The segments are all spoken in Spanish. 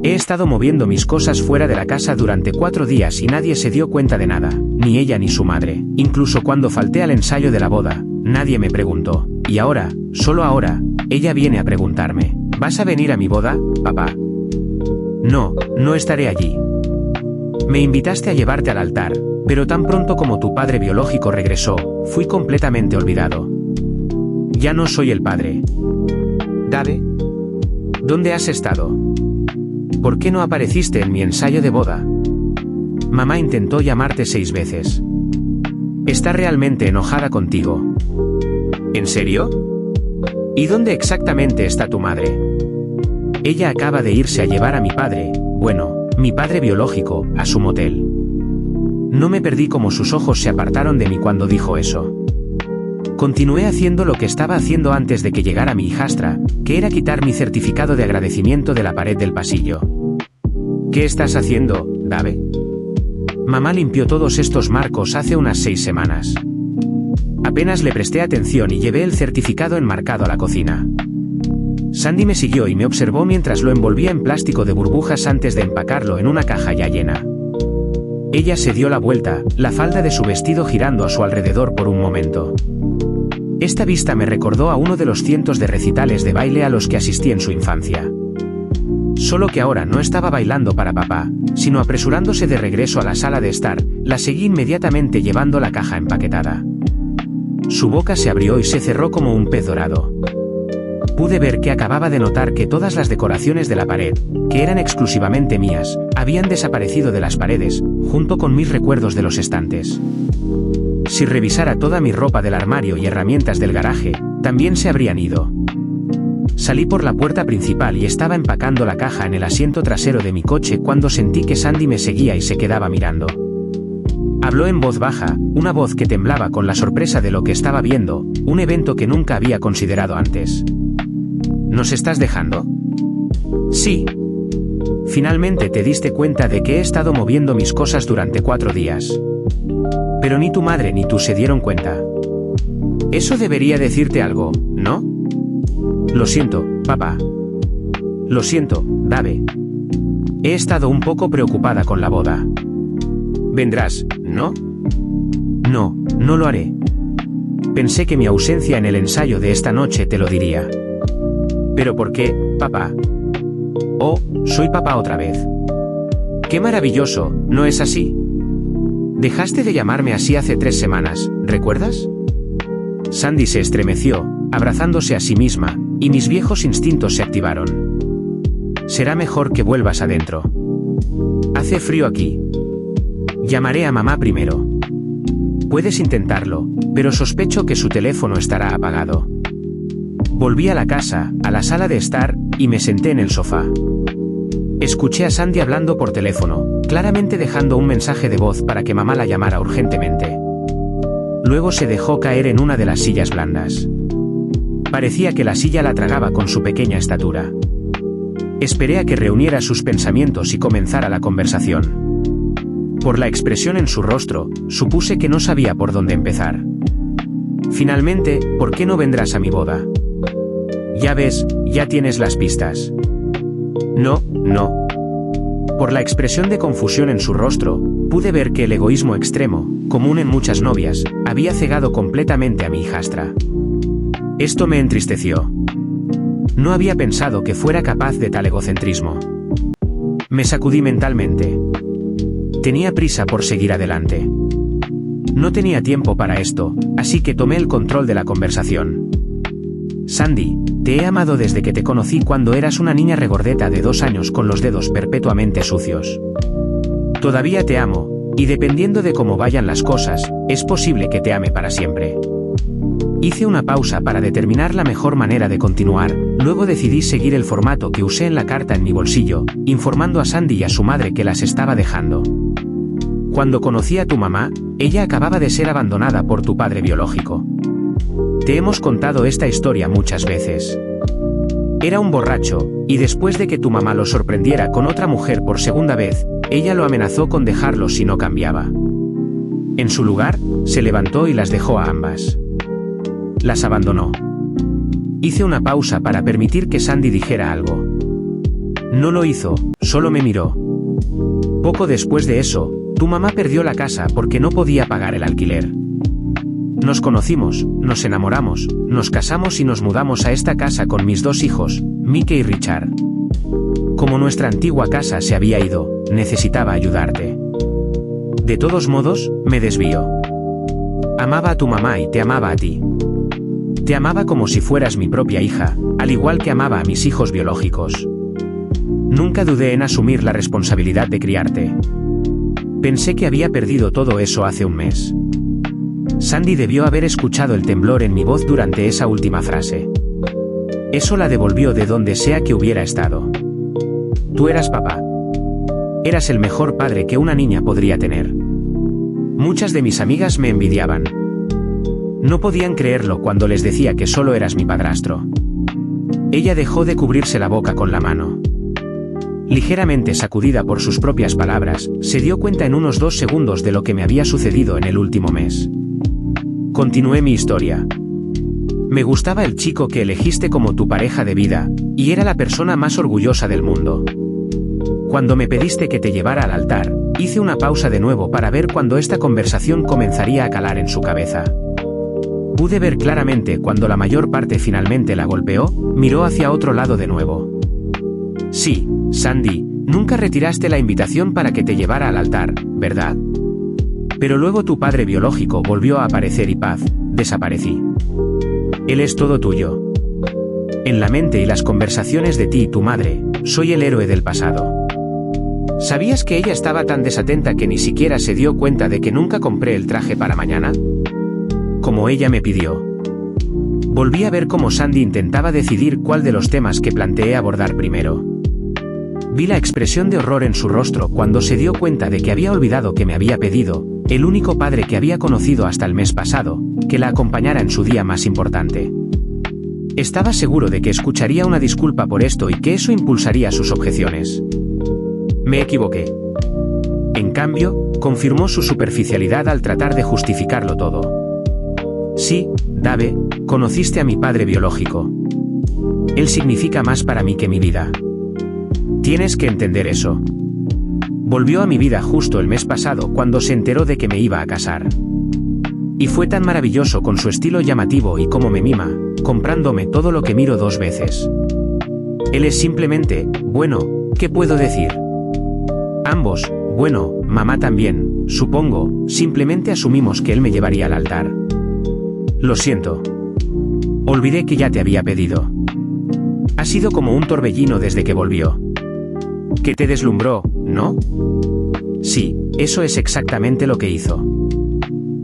He estado moviendo mis cosas fuera de la casa durante 4 días y nadie se dio cuenta de nada, ni ella ni su madre. Incluso cuando falté al ensayo de la boda, nadie me preguntó. Y ahora, solo ahora, ella viene a preguntarme: ¿vas a venir a mi boda, papá? No, no estaré allí. Me invitaste a llevarte al altar, pero tan pronto como tu padre biológico regresó, fui completamente olvidado. Ya no soy el padre. Dave, ¿dónde has estado? ¿Por qué no apareciste en mi ensayo de boda? Mamá intentó llamarte 6 veces. Está realmente enojada contigo. ¿En serio? ¿Y dónde exactamente está tu madre? Ella acaba de irse a llevar a mi padre, bueno, mi padre biológico, a su motel. No me perdí como sus ojos se apartaron de mí cuando dijo eso. Continué haciendo lo que estaba haciendo antes de que llegara mi hijastra, que era quitar mi certificado de agradecimiento de la pared del pasillo. ¿Qué estás haciendo, Dave? Mamá limpió todos estos marcos hace unas 6 semanas. Apenas le presté atención y llevé el certificado enmarcado a la cocina. Sandy me siguió y me observó mientras lo envolvía en plástico de burbujas antes de empacarlo en una caja ya llena. Ella se dio la vuelta, la falda de su vestido girando a su alrededor por un momento. Esta vista me recordó a uno de los cientos de recitales de baile a los que asistí en su infancia. Solo que ahora no estaba bailando para papá, sino apresurándose de regreso a la sala de estar. La seguí inmediatamente llevando la caja empaquetada. Su boca se abrió y se cerró como un pez dorado. Pude ver que acababa de notar que todas las decoraciones de la pared, que eran exclusivamente mías, habían desaparecido de las paredes, junto con mis recuerdos de los estantes. Si revisara toda mi ropa del armario y herramientas del garaje, también se habrían ido. Salí por la puerta principal y estaba empacando la caja en el asiento trasero de mi coche cuando sentí que Sandy me seguía y se quedaba mirando. Habló en voz baja, una voz que temblaba con la sorpresa de lo que estaba viendo, un evento que nunca había considerado antes. ¿Nos estás dejando? Sí. Finalmente te diste cuenta de que he estado moviendo mis cosas durante 4 días. Pero ni tu madre ni tú se dieron cuenta. Eso debería decirte algo, ¿no? Lo siento, papá. Lo siento, Dave. He estado un poco preocupada con la boda. ¿Vendrás, no? No, no lo haré. Pensé que mi ausencia en el ensayo de esta noche te lo diría. ¿Pero por qué, papá? Oh, soy papá otra vez. ¡Qué maravilloso!, ¿no es así? Dejaste de llamarme así hace 3 semanas, ¿recuerdas? Sandy se estremeció, abrazándose a sí misma, y mis viejos instintos se activaron. Será mejor que vuelvas adentro. Hace frío aquí. Llamaré a mamá primero. Puedes intentarlo, pero sospecho que su teléfono estará apagado. Volví a la casa, a la sala de estar, y me senté en el sofá. Escuché a Sandy hablando por teléfono, claramente dejando un mensaje de voz para que mamá la llamara urgentemente. Luego se dejó caer en una de las sillas blandas. Parecía que la silla la tragaba con su pequeña estatura. Esperé a que reuniera sus pensamientos y comenzara la conversación. Por la expresión en su rostro, supuse que no sabía por dónde empezar. Finalmente, ¿por qué no vendrás a mi boda? Ya ves, ya tienes las pistas. No, no. Por la expresión de confusión en su rostro, pude ver que el egoísmo extremo, común en muchas novias, había cegado completamente a mi hijastra. Esto me entristeció. No había pensado que fuera capaz de tal egocentrismo. Me sacudí mentalmente. Tenía prisa por seguir adelante. No tenía tiempo para esto, así que tomé el control de la conversación. Sandy, te he amado desde que te conocí cuando eras una niña regordeta de 2 años con los dedos perpetuamente sucios. Todavía te amo, y dependiendo de cómo vayan las cosas, es posible que te ame para siempre. Hice una pausa para determinar la mejor manera de continuar, luego decidí seguir el formato que usé en la carta en mi bolsillo, informando a Sandy y a su madre que las estaba dejando. Cuando conocí a tu mamá, ella acababa de ser abandonada por tu padre biológico. Te hemos contado esta historia muchas veces. Era un borracho, y después de que tu mamá lo sorprendiera con otra mujer por segunda vez, ella lo amenazó con dejarlo si no cambiaba. En su lugar, se levantó y las dejó a ambas. Las abandonó. Hice una pausa para permitir que Sandy dijera algo. No lo hizo, solo me miró. Poco después de eso, tu mamá perdió la casa porque no podía pagar el alquiler. Nos conocimos, nos enamoramos, nos casamos y nos mudamos a esta casa con mis 2 hijos, Mike y Richard. Como nuestra antigua casa se había ido, necesitaba ayudarte. De todos modos, me desvío. Amaba a tu mamá y te amaba a ti. Te amaba como si fueras mi propia hija, al igual que amaba a mis hijos biológicos. Nunca dudé en asumir la responsabilidad de criarte. Pensé que había perdido todo eso hace un mes. Sandy debió haber escuchado el temblor en mi voz durante esa última frase. Eso la devolvió de donde sea que hubiera estado. Tú eras papá. Eras el mejor padre que una niña podría tener. Muchas de mis amigas me envidiaban. No podían creerlo cuando les decía que solo eras mi padrastro. Ella dejó de cubrirse la boca con la mano. Ligeramente sacudida por sus propias palabras, se dio cuenta en unos 2 segundos de lo que me había sucedido en el último mes. Continué mi historia. Me gustaba el chico que elegiste como tu pareja de vida, y era la persona más orgullosa del mundo. Cuando me pediste que te llevara al altar, hice una pausa de nuevo para ver cuándo esta conversación comenzaría a calar en su cabeza. Pude ver claramente cuando la mayor parte finalmente la golpeó, miró hacia otro lado de nuevo. Sí, Sandy, nunca retiraste la invitación para que te llevara al altar, ¿verdad? Pero luego tu padre biológico volvió a aparecer y desaparecí. Él es todo tuyo. En la mente y las conversaciones de ti y tu madre, soy el héroe del pasado. ¿Sabías que ella estaba tan desatenta que ni siquiera se dio cuenta de que nunca compré el traje para mañana? Como ella me pidió. Volví a ver cómo Sandy intentaba decidir cuál de los temas que planteé abordar primero. Vi la expresión de horror en su rostro cuando se dio cuenta de que había olvidado que me había pedido, el único padre que había conocido hasta el mes pasado, que la acompañara en su día más importante. Estaba seguro de que escucharía una disculpa por esto y que eso impulsaría sus objeciones. Me equivoqué. En cambio, confirmó su superficialidad al tratar de justificarlo todo. Sí, Dave, conociste a mi padre biológico. Él significa más para mí que mi vida. Tienes que entender eso. Volvió a mi vida justo el mes pasado cuando se enteró de que me iba a casar. Y fue tan maravilloso con su estilo llamativo y cómo me mima, comprándome todo lo que miro 2 veces. Él es simplemente, bueno, ¿qué puedo decir? Ambos, bueno, mamá también, supongo, simplemente asumimos que él me llevaría al altar. Lo siento. Olvidé que ya te había pedido. Ha sido como un torbellino desde que volvió. Que te deslumbró, ¿no? Sí, eso es exactamente lo que hizo.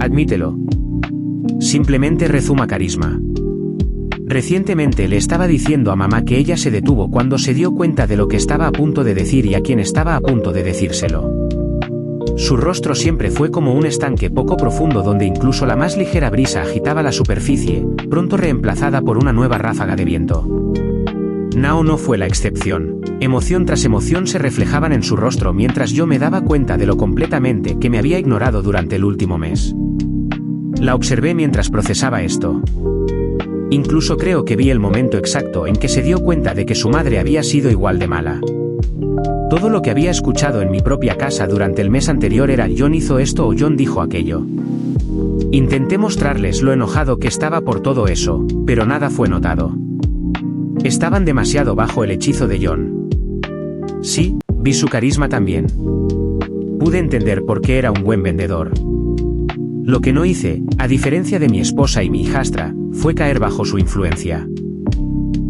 Admítelo. Simplemente rezuma carisma. Recientemente le estaba diciendo a mamá que ella se detuvo cuando se dio cuenta de lo que estaba a punto de decir y a quien estaba a punto de decírselo. Su rostro siempre fue como un estanque poco profundo donde incluso la más ligera brisa agitaba la superficie, pronto reemplazada por una nueva ráfaga de viento. Nao no fue la excepción. Emoción tras emoción se reflejaban en su rostro mientras yo me daba cuenta de lo completamente que me había ignorado durante el último mes. La observé mientras procesaba esto. Incluso creo que vi el momento exacto en que se dio cuenta de que su madre había sido igual de mala. Todo lo que había escuchado en mi propia casa durante el mes anterior era John hizo esto o John dijo aquello. Intenté mostrarles lo enojado que estaba por todo eso, pero nada fue notado. Estaban demasiado bajo el hechizo de John. Sí, vi su carisma también. Pude entender por qué era un buen vendedor. Lo que no hice, a diferencia de mi esposa y mi hijastra, fue caer bajo su influencia.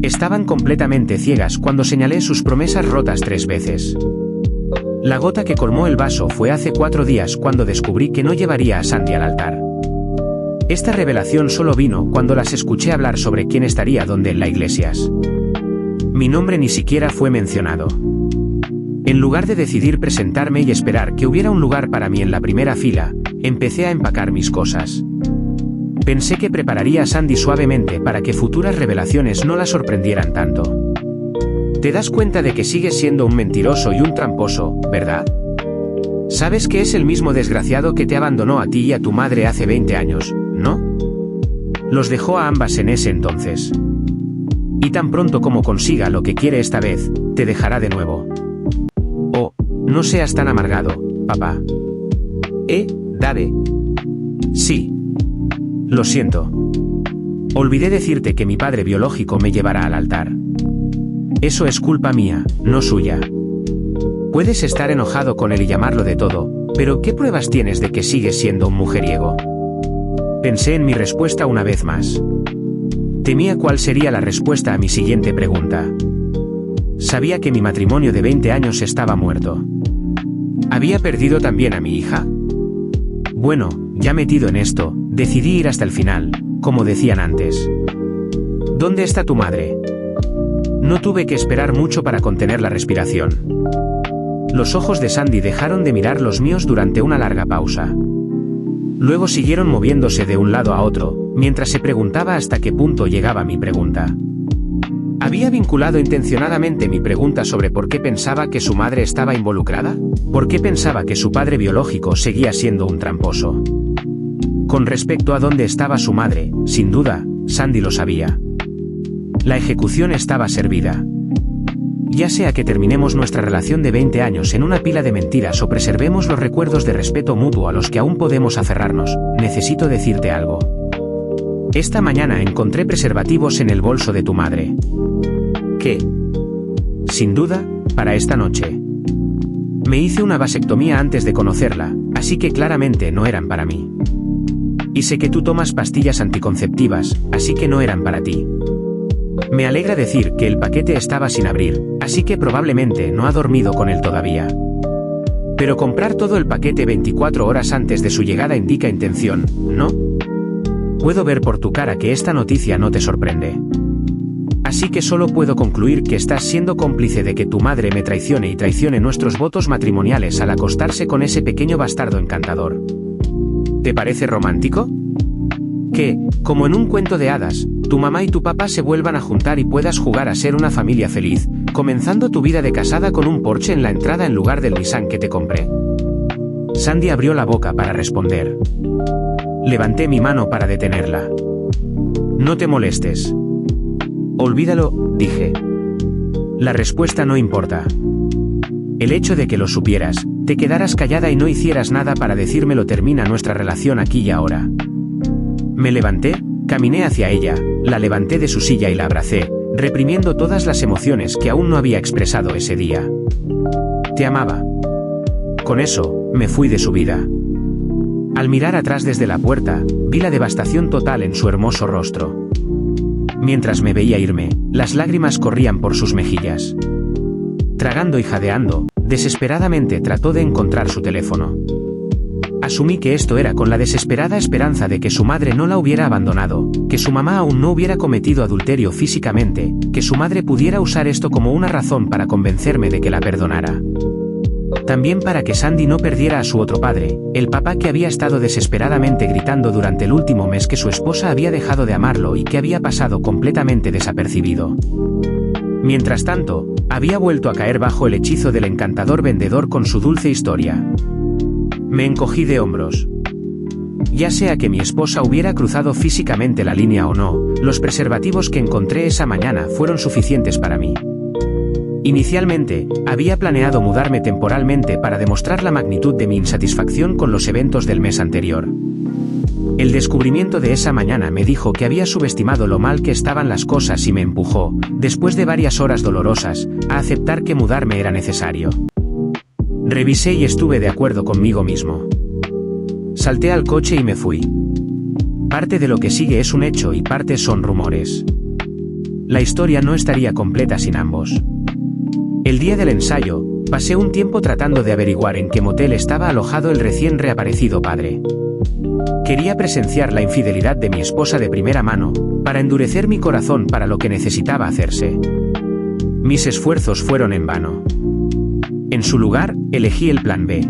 Estaban completamente ciegas cuando señalé sus promesas rotas 3 veces. La gota que colmó el vaso fue hace 4 días cuando descubrí que no llevaría a Sandy al altar. Esta revelación solo vino cuando las escuché hablar sobre quién estaría donde en la iglesia. Mi nombre ni siquiera fue mencionado. En lugar de decidir presentarme y esperar que hubiera un lugar para mí en la primera fila, empecé a empacar mis cosas. Pensé que prepararía a Sandy suavemente para que futuras revelaciones no la sorprendieran tanto. Te das cuenta de que sigues siendo un mentiroso y un tramposo, ¿verdad? Sabes que es el mismo desgraciado que te abandonó a ti y a tu madre hace 20 años, ¿no? Los dejó a ambas en ese entonces. Y tan pronto como consiga lo que quiere esta vez, te dejará de nuevo. Oh, no seas tan amargado, papá. Dave. Sí. Lo siento. Olvidé decirte que mi padre biológico me llevará al altar. Eso es culpa mía, no suya. Puedes estar enojado con él y llamarlo de todo, pero ¿qué pruebas tienes de que sigues siendo un mujeriego? Pensé en mi respuesta una vez más. Temía cuál sería la respuesta a mi siguiente pregunta. Sabía que mi matrimonio de 20 años estaba muerto. ¿Había perdido también a mi hija? Bueno, ya metido en esto, decidí ir hasta el final, como decían antes. ¿Dónde está tu madre? No tuve que esperar mucho para contener la respiración. Los ojos de Sandy dejaron de mirar los míos durante una larga pausa. Luego siguieron moviéndose de un lado a otro, mientras se preguntaba hasta qué punto llegaba mi pregunta. ¿Había vinculado intencionadamente mi pregunta sobre por qué pensaba que su madre estaba involucrada? ¿Por qué pensaba que su padre biológico seguía siendo un tramposo? Con respecto a dónde estaba su madre, sin duda, Sandy lo sabía. La ejecución estaba servida. Ya sea que terminemos nuestra relación de 20 años en una pila de mentiras o preservemos los recuerdos de respeto mutuo a los que aún podemos aferrarnos, necesito decirte algo. Esta mañana encontré preservativos en el bolso de tu madre. ¿Qué? Sin duda, para esta noche. Me hice una vasectomía antes de conocerla, así que claramente no eran para mí. Y sé que tú tomas pastillas anticonceptivas, así que no eran para ti. Me alegra decir que el paquete estaba sin abrir, así que probablemente no ha dormido con él todavía. Pero comprar todo el paquete 24 horas antes de su llegada indica intención, ¿no? Puedo ver por tu cara que esta noticia no te sorprende. Así que solo puedo concluir que estás siendo cómplice de que tu madre me traicione y traicione nuestros votos matrimoniales al acostarse con ese pequeño bastardo encantador. ¿Te parece romántico? Que, como en un cuento de hadas, tu mamá y tu papá se vuelvan a juntar y puedas jugar a ser una familia feliz, comenzando tu vida de casada con un Porsche en la entrada en lugar del Nissan que te compré. Sandy abrió la boca para responder. Levanté mi mano para detenerla. No te molestes. Olvídalo, dije. La respuesta no importa. El hecho de que lo supieras, te quedaras callada y no hicieras nada para decírmelo termina nuestra relación aquí y ahora. Me levanté, caminé hacia ella, la levanté de su silla y la abracé, reprimiendo todas las emociones que aún no había expresado ese día. Te amaba. Con eso, me fui de su vida. Al mirar atrás desde la puerta, vi la devastación total en su hermoso rostro. Mientras me veía irme, las lágrimas corrían por sus mejillas. Tragando y jadeando, desesperadamente trató de encontrar su teléfono. Asumí que esto era con la desesperada esperanza de que su madre no la hubiera abandonado, que su mamá aún no hubiera cometido adulterio físicamente, que su madre pudiera usar esto como una razón para convencerme de que la perdonara. También para que Sandy no perdiera a su otro padre, el papá que había estado desesperadamente gritando durante el último mes que su esposa había dejado de amarlo y que había pasado completamente desapercibido. Mientras tanto, había vuelto a caer bajo el hechizo del encantador vendedor con su dulce historia. Me encogí de hombros. Ya sea que mi esposa hubiera cruzado físicamente la línea o no, los preservativos que encontré esa mañana fueron suficientes para mí. Inicialmente, había planeado mudarme temporalmente para demostrar la magnitud de mi insatisfacción con los eventos del mes anterior. El descubrimiento de esa mañana me dijo que había subestimado lo mal que estaban las cosas y me empujó, después de varias horas dolorosas, a aceptar que mudarme era necesario. Revisé y estuve de acuerdo conmigo mismo. Salté al coche y me fui. Parte de lo que sigue es un hecho y parte son rumores. La historia no estaría completa sin ambos. El día del ensayo, pasé un tiempo tratando de averiguar en qué motel estaba alojado el recién reaparecido padre. Quería presenciar la infidelidad de mi esposa de primera mano, para endurecer mi corazón para lo que necesitaba hacerse. Mis esfuerzos fueron en vano. En su lugar, elegí el plan B.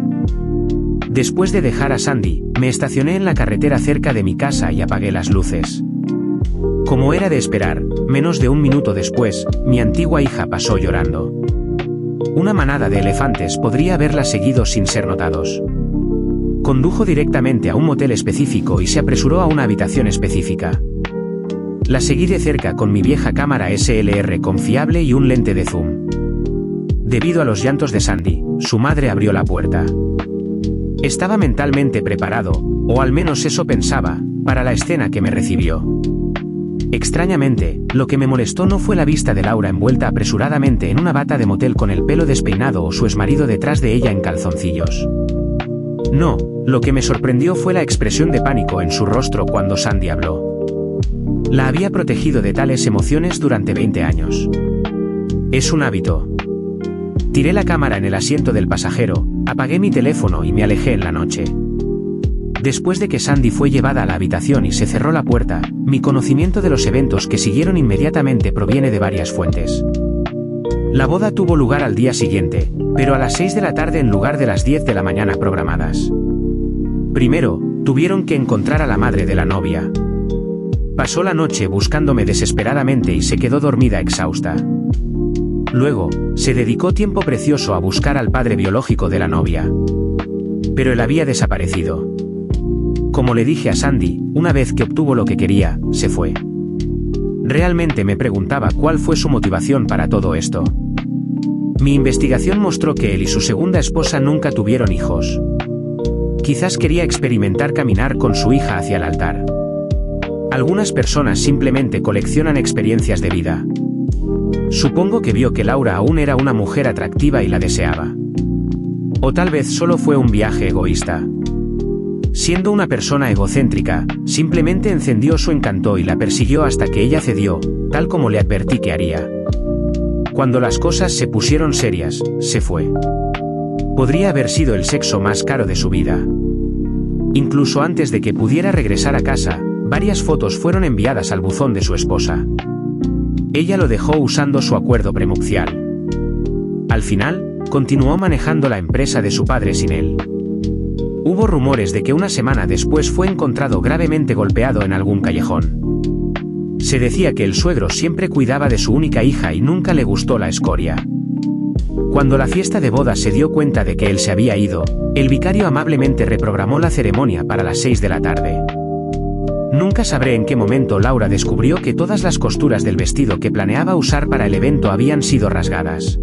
Después de dejar a Sandy, me estacioné en la carretera cerca de mi casa y apagué las luces. Como era de esperar, menos de un minuto después, mi antigua hija pasó llorando. Una manada de elefantes podría haberla seguido sin ser notados. Condujo directamente a un motel específico y se apresuró a una habitación específica. La seguí de cerca con mi vieja cámara SLR confiable y un lente de zoom. Debido a los llantos de Sandy, su madre abrió la puerta. Estaba mentalmente preparado, o al menos eso pensaba, para la escena que me recibió. Extrañamente, lo que me molestó no fue la vista de Laura envuelta apresuradamente en una bata de motel con el pelo despeinado o su exmarido detrás de ella en calzoncillos. No, lo que me sorprendió fue la expresión de pánico en su rostro cuando Sandy habló. La había protegido de tales emociones durante 20 años. Es un hábito. Tiré la cámara en el asiento del pasajero, apagué mi teléfono y me alejé en la noche. Después de que Sandy fue llevada a la habitación y se cerró la puerta, mi conocimiento de los eventos que siguieron inmediatamente proviene de varias fuentes. La boda tuvo lugar al día siguiente, pero a las 6 de la tarde en lugar de las 10 de la mañana programadas. Primero, tuvieron que encontrar a la madre de la novia. Pasó la noche buscándome desesperadamente y se quedó dormida exhausta. Luego, se dedicó tiempo precioso a buscar al padre biológico de la novia. Pero él había desaparecido. Como le dije a Sandy, una vez que obtuvo lo que quería, se fue. Realmente me preguntaba cuál fue su motivación para todo esto. Mi investigación mostró que él y su segunda esposa nunca tuvieron hijos. Quizás quería experimentar caminar con su hija hacia el altar. Algunas personas simplemente coleccionan experiencias de vida. Supongo que vio que Laura aún era una mujer atractiva y la deseaba. O tal vez solo fue un viaje egoísta. Siendo una persona egocéntrica, simplemente encendió su encanto y la persiguió hasta que ella cedió, tal como le advertí que haría. Cuando las cosas se pusieron serias, se fue. Podría haber sido el sexo más caro de su vida. Incluso antes de que pudiera regresar a casa, varias fotos fueron enviadas al buzón de su esposa. Ella lo dejó usando su acuerdo prenupcial. Al final, continuó manejando la empresa de su padre sin él. Hubo rumores de que una semana después fue encontrado gravemente golpeado en algún callejón. Se decía que el suegro siempre cuidaba de su única hija y nunca le gustó la escoria. Cuando la fiesta de boda se dio cuenta de que él se había ido, el vicario amablemente reprogramó la ceremonia para las 6 de la tarde. Nunca sabré en qué momento Laura descubrió que todas las costuras del vestido que planeaba usar para el evento habían sido rasgadas.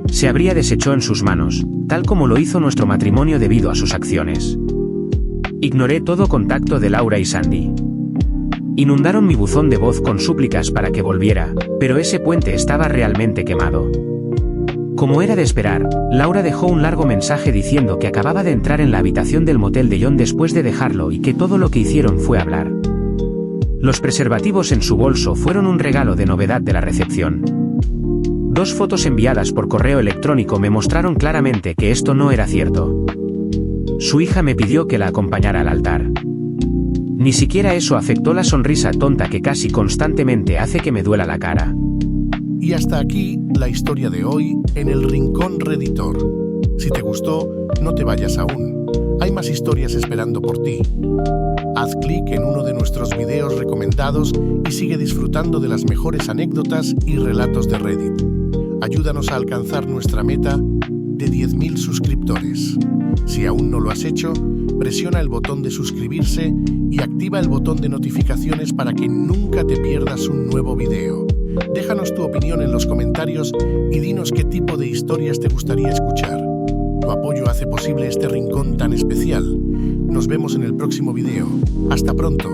Se habría deshecho en sus manos, tal como lo hizo nuestro matrimonio debido a sus acciones. Ignoré todo contacto de Laura y Sandy. Inundaron mi buzón de voz con súplicas para que volviera, pero ese puente estaba realmente quemado. Como era de esperar, Laura dejó un largo mensaje diciendo que acababa de entrar en la habitación del motel de John después de dejarlo y que todo lo que hicieron fue hablar. Los preservativos en su bolso fueron un regalo de novedad de la recepción. 2 fotos enviadas por correo electrónico me mostraron claramente que esto no era cierto. Su hija me pidió que la acompañara al altar. Ni siquiera eso afectó la sonrisa tonta que casi constantemente hace que me duela la cara. Y hasta aquí la historia de hoy en el Rincón Redditor. Si te gustó, no te vayas aún. Hay más historias esperando por ti. Haz clic en uno de nuestros videos recomendados y sigue disfrutando de las mejores anécdotas y relatos de Reddit. Ayúdanos a alcanzar nuestra meta de 10.000 suscriptores. Si aún no lo has hecho, presiona el botón de suscribirse y activa el botón de notificaciones para que nunca te pierdas un nuevo video. Déjanos tu opinión en los comentarios y dinos qué tipo de historias te gustaría escuchar. Tu apoyo hace posible este rincón tan especial. Nos vemos en el próximo video. Hasta pronto.